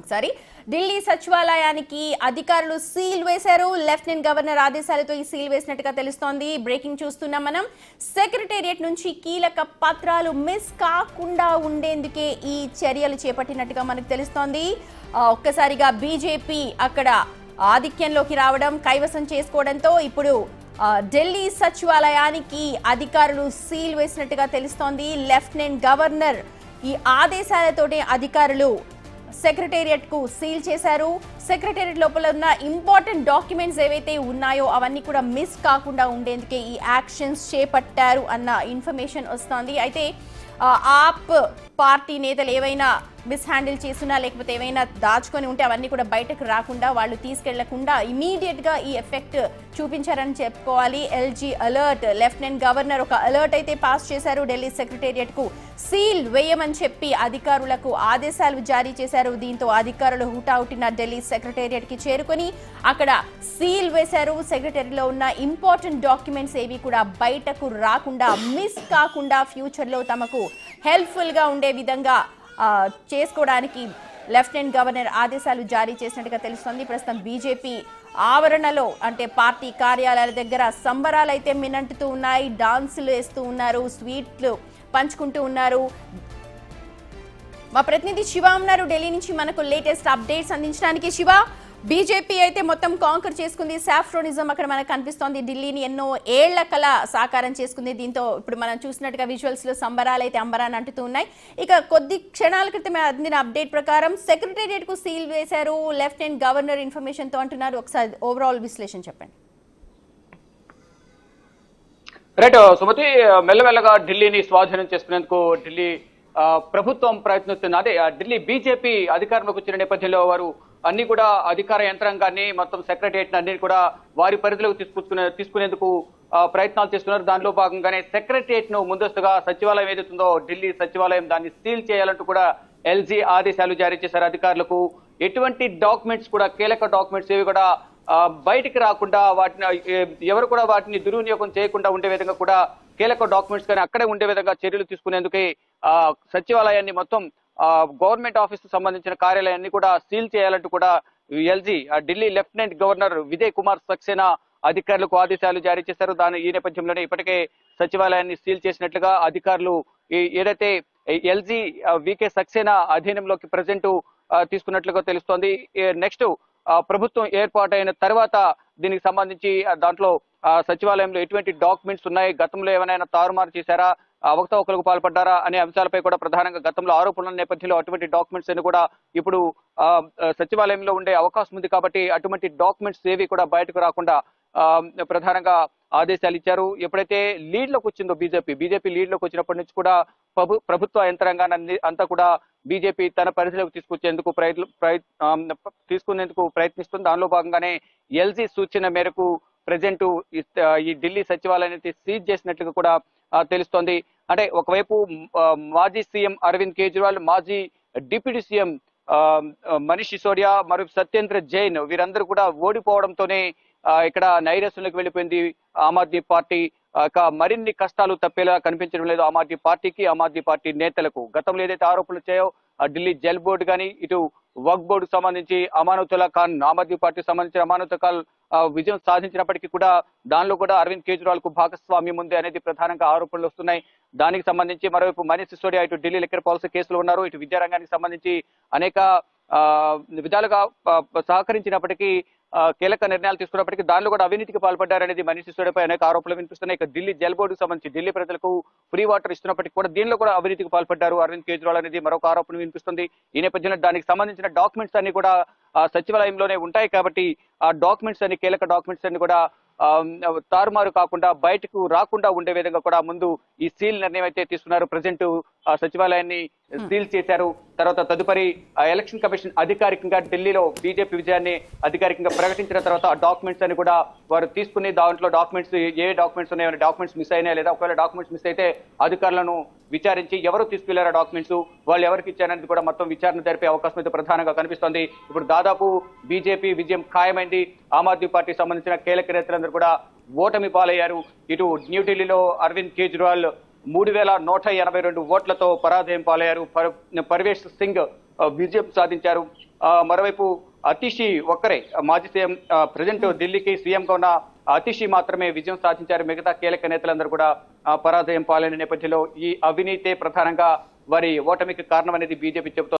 ఒకసారి. ఢిల్లీ సచివాలయానికి అధికారులు సీల్ వేశారు. లెఫ్టినెంట్ గవర్నర్ ఆదేశాలతో ఈ సీల్ వేసినట్టుగా తెలుస్తోంది. బ్రేకింగ్ చూస్తున్నాం మనం. సెక్రటేరియట్ నుంచి కీలక పత్రాలు మిస్ కాకుండా ఉండేందుకే ఈ చర్యలు చేపట్టినట్టుగా మనకు తెలుస్తోంది. ఒక్కసారిగా బీజేపీ అక్కడ ఆధిక్యంలోకి రావడం, కైవసం చేసుకోవడంతో ఇప్పుడు ఢిల్లీ సచివాలయానికి అధికారులు సీల్ వేసినట్టుగా తెలుస్తోంది. లెఫ్టినెంట్ గవర్నర్ ఈ ఆదేశాలతోనే అధికారులు సెక్రటేరియట్ కు సీల్ చేశారు. సెక్రటేరియట్ లోపల ఉన్న ఇంపార్టెంట్ డాక్యుమెంట్స్ ఏవైతే ఉన్నాయో అవన్నీ కూడా మిస్ కాకుండా ఉండేందుకే ఈ యాక్షన్స్ చేపట్టారు అన్న ఇన్ఫర్మేషన్ వస్తోంది. అయితే ఆప్ పార్టీ నేతలు ఏవైనా మిస్ హ్యాండిల్ చేసినా లేకపోతే ఏవైనా దాచుకొని ఉంటే అవన్నీ కూడా బయటకు రాకుండా, వాళ్ళు తీసుకెళ్లకుండా ఇమీడియట్ గా ఈ ఎఫెక్ట్ చూపించారని చెప్పుకోవాలి. ఎల్జీ అలర్ట్, లెఫ్టినెంట్ గవర్నర్ ఒక అలర్ట్ అయితే పాస్ చేశారు. ఢిల్లీ సెక్రటేరియట్ కు సీల్ వేయమని చెప్పి అధికారులకు ఆదేశాలు జారీ చేశారు. దీంతో అధికారులు హుటాహుటిన ఢిల్లీ సెక్రటేరియట్ కి చేరుకొని అక్కడ సీల్ వేశారు. సెక్రటరీలో ఉన్న ఇంపార్టెంట్ డాక్యుమెంట్స్ ఏవి కూడా బయటకు రాకుండా, మిస్ కాకుండా ఫ్యూచర్ లో తమకు హెల్ప్ఫుల్ గా ఉండే విధంగా చేసుకోవడానికి లెఫ్టినెంట్ గవర్నర్ ఆదేశాలు జారీ చేసినట్టుగా తెలుస్తోంది. ప్రస్తుతం బీజేపీ ఆవరణలో అంటే పార్టీ కార్యాలయాల దగ్గర సంబరాలు అయితే మినంటుతూ ఉన్నాయి. డాన్సులు వేస్తూ ఉన్నారు, స్వీట్లు పంచుకుంటూ ఉన్నారు. మా ప్రతినిధి శివ ఉన్నారు ఢిల్లీ నుంచి మనకు లేటెస్ట్ అప్డేట్స్ అందించడానికి. శివ, బీజేపీ అయితే మొత్తం కాంకర్ చేసుకుంది. సాఫ్రోనిజం అక్కడ మనకు కనిపిస్తోంది. ఢిల్లీని ఎన్నో ఏళ్ల కల సాకారం చేసుకుంది. దీంతో ఇప్పుడు మనం చూసినట్టుగా విజువల్స్ లో సంబరాలు అయితే అంబరాన్ని అంటుతూ ఉన్నాయి. ఇక కొద్ది క్షణాల క్రితమే అందిన అప్డేట్ ప్రకారం సెక్రటేరియట్ కు సీల్ వేశారు. లెఫ్టినెంట్ గవర్నర్ ఇన్ఫర్మేషన్ తో అంటున్నారు. ఒకసారి ఓవరాల్ విశ్లేషణ చెప్పండి. రైట్ సుమతి, మెల్లమెల్లగా ఢిల్లీని స్వాధీనం చేసుకునేందుకు ఢిల్లీ ప్రభుత్వం ప్రయత్నిస్తుంది. అదే ఢిల్లీ బీజేపీ అధికారంలోకి వచ్చిన నేపథ్యంలో వారు అన్ని కూడా అధికార యంత్రాంగాన్ని, మొత్తం సెక్రటేరియట్ అన్ని కూడా వారి పరిధిలోకి తీసుకునేందుకు ప్రయత్నాలు చేస్తున్నారు. దానిలో భాగంగానే సెక్రటేరియట్ ను ముందస్తుగా సచివాలయం ఏదైతుందో ఢిల్లీ సచివాలయం దాన్ని సీల్ చేయాలంటూ కూడా ఎల్జీ ఆదేశాలు జారీ చేశారు అధికారులకు. ఎటువంటి డాక్యుమెంట్స్ కూడా, కీలక డాక్యుమెంట్స్ ఏవి కూడా బయటికి రాకుండా, వాటిని ఎవరు కూడా వాటిని దుర్వినియోగం చేయకుండా ఉండే విధంగా కూడా కీలక డాక్యుమెంట్స్ కానీ అక్కడే ఉండే విధంగా చర్యలు తీసుకునేందుకే సచివాలయాన్ని, మొత్తం గవర్నమెంట్ ఆఫీస్ కు సంబంధించిన కార్యాలయాన్ని కూడా సీల్ చేయాలంటూ కూడా LG Delhi lieutenant governor Vijay Kumar Saxena అధికారులకు ఆదేశాలు జారీ చేశారు. ఈ నేపథ్యంలోనే ఇప్పటికే సచివాలయాన్ని సీల్ చేసినట్లుగా అధికారులు ఏదైతే ఎల్జీ వికే సక్సేనా అధీనంలోకి ప్రజెంట్ తీసుకున్నట్లుగా తెలుస్తోంది. నెక్స్ట్ ప్రభుత్వం ఏర్పాటైన తర్వాత దీనికి సంబంధించి దాంట్లో సచివాలయంలో ఎటువంటి డాక్యుమెంట్స్ ఉన్నాయి, గతంలో ఏమైనా తారుమారు చేశారా, అవకతవకలకు పాల్పడ్డారా అనే అంశాలపై కూడా ప్రధానంగా గతంలో ఆరోపణల నేపథ్యంలో అటువంటి డాక్యుమెంట్స్ అని కూడా ఇప్పుడు సచివాలయంలో ఉండే అవకాశం ఉంది. కాబట్టి అటువంటి డాక్యుమెంట్స్ ఏవి కూడా బయటకు రాకుండా ప్రధానంగా ఆదేశాలు ఇచ్చారు. ఎప్పుడైతే లీడ్ లోకి వచ్చిందో బీజేపీ లీడ్ లోకి వచ్చినప్పటి నుంచి కూడా ప్రభుత్వ యంత్రాంగాన్ని అంతా కూడా బీజేపీ తన పరిధిలోకి తీసుకునేందుకు ప్రయత్నిస్తుంది. దానిలో భాగంగానే ఎల్జీ సూచన మేరకు ప్రజెంట్ ఈ ఢిల్లీ సచివాలయాన్ని సీజ్ చేసినట్లుగా కూడా తెలుస్తోంది. అంటే ఒకవైపు మాజీ సీఎం అరవింద్ కేజ్రీవాల్, మాజీ డిప్యూటీ సీఎం మనీష్ సిసోడియా, మరియు సత్యేంద్ర జైన్ వీరందరూ కూడా ఓడిపోవడంతోనే ఇక్కడ నైరాశ్యంలోకి వెళ్ళిపోయింది ఆమ్ ఆద్మీ పార్టీ. మరిన్ని కష్టాలు తప్పేలా కనిపించడం లేదు ఆమ్ ఆద్మీ పార్టీకి, ఆమ్ ఆద్మీ పార్టీ నేతలకు. గతంలో ఏదైతే ఆరోపణలు వచ్చాయో ఢిల్లీ జల్ బోర్డు కానీ, ఇటు వక్ఫ్ బోర్డు సంబంధించి అమానతుల్లా ఖాన్, ఆమ్ ఆద్మీ పార్టీకి సంబంధించిన అమానతుల్లా ఖాన్ విజయం సాధించినప్పటికీ కూడా దానిలో కూడా అరవింద్ కేజ్రీవాల్ కు భాగస్వామ్యం ఉంది అనేది ప్రధానంగా ఆరోపణలు వస్తున్నాయి. దానికి సంబంధించి మరోవైపు మనీష్ సిసోడియా ఇటు ఢిల్లీ లిక్కర్ పాలసీ కేసులు ఉన్నారు, ఇటు విద్యారంగానికి సంబంధించి అనేక విధాలుగా సహకరించినప్పటికీ, కీలక నిర్ణయాలు తీసుకున్నప్పటికీ దానిలో కూడా అవినీతికి పాల్పడ్డారనేది మనీష్ సిసోడియాపై అనేక ఆరోపణలు వినిపిస్తున్నాయి. ఇక ఢిల్లీ జల్ బోర్డుకు సంబంధించి ఢిల్లీ ప్రజలకు ఫ్రీ వాటర్ ఇస్తున్నప్పటికీ కూడా దీనిలో కూడా అవినీతికి పాల్పడ్డారు అరవింద్ కేజ్రీవాల్ అనేది మరొక ఆరోపణ వినిపిస్తుంది. ఈ నేపథ్యంలో దానికి సంబంధించిన డాక్యుమెంట్స్ అన్ని కూడా సచివాలయంలోనే ఉంటాయి. కాబట్టి ఆ డాక్యుమెంట్స్ అన్ని, కీలక డాక్యుమెంట్స్ అన్ని కూడా తారుమారు కాకుండా, బయటకు రాకుండా ఉండే విధంగా కూడా ముందు ఈ సీల్ నిర్ణయం అయితే తీసుకున్నారు. ప్రజెంట్ సచివాలయాన్ని సీల్ చేశారు. తర్వాత తదుపరి ఎలక్షన్ కమిషన్ అధికారికంగా ఢిల్లీలో బీజేపీ విజయాన్ని అధికారికంగా ప్రకటించిన తర్వాత ఆ డాక్యుమెంట్స్ అని కూడా వారు తీసుకుని, దాంట్లో డాక్యుమెంట్స్ ఏ డాక్యుమెంట్స్ ఉన్నాయో, డాక్యుమెంట్స్ మిస్ అయినా లేదా ఒకవేళ డాక్యుమెంట్స్ మిస్ అయితే అధికారులను విచారించి ఎవరు తీసుకెళ్లారో డాక్యుమెంట్స్, వాళ్ళు ఎవరికి ఇచ్చారనేది కూడా మొత్తం విచారణ జరిపే అవకాశం అయితే ప్రధానంగా కనిపిస్తోంది. ఇప్పుడు దాదాపు బీజేపీ విజయం ఖాయమైంది. ఆమ్ ఆద్మీ పార్టీకి సంబంధించిన కీలక నేతలందరూ కూడా ఓటమి పాలయ్యారు. ఇటు న్యూఢిల్లీలో అరవింద్ కేజ్రీవాల్ 3182 ఓట్లతో పరాజయం పాలయ్యారు. పర్వేష్ సింగ్ విజయం సాధించారు. మరోవైపు అతిషి ఒక్కరే మాజీ సీఎం ప్రజెంట్ ఢిల్లీకి సీఎంగా ఉన్న అతిషి మాత్రమే విజయం సాధించారు. మిగతా కీలక నేతలందరూ కూడా పరాజయం పాలైన నేపథ్యంలో ఈ అవినీతే ప్రధానంగా వారి ఓటమికి కారణం అనేది బీజేపీ చెబుతోంది.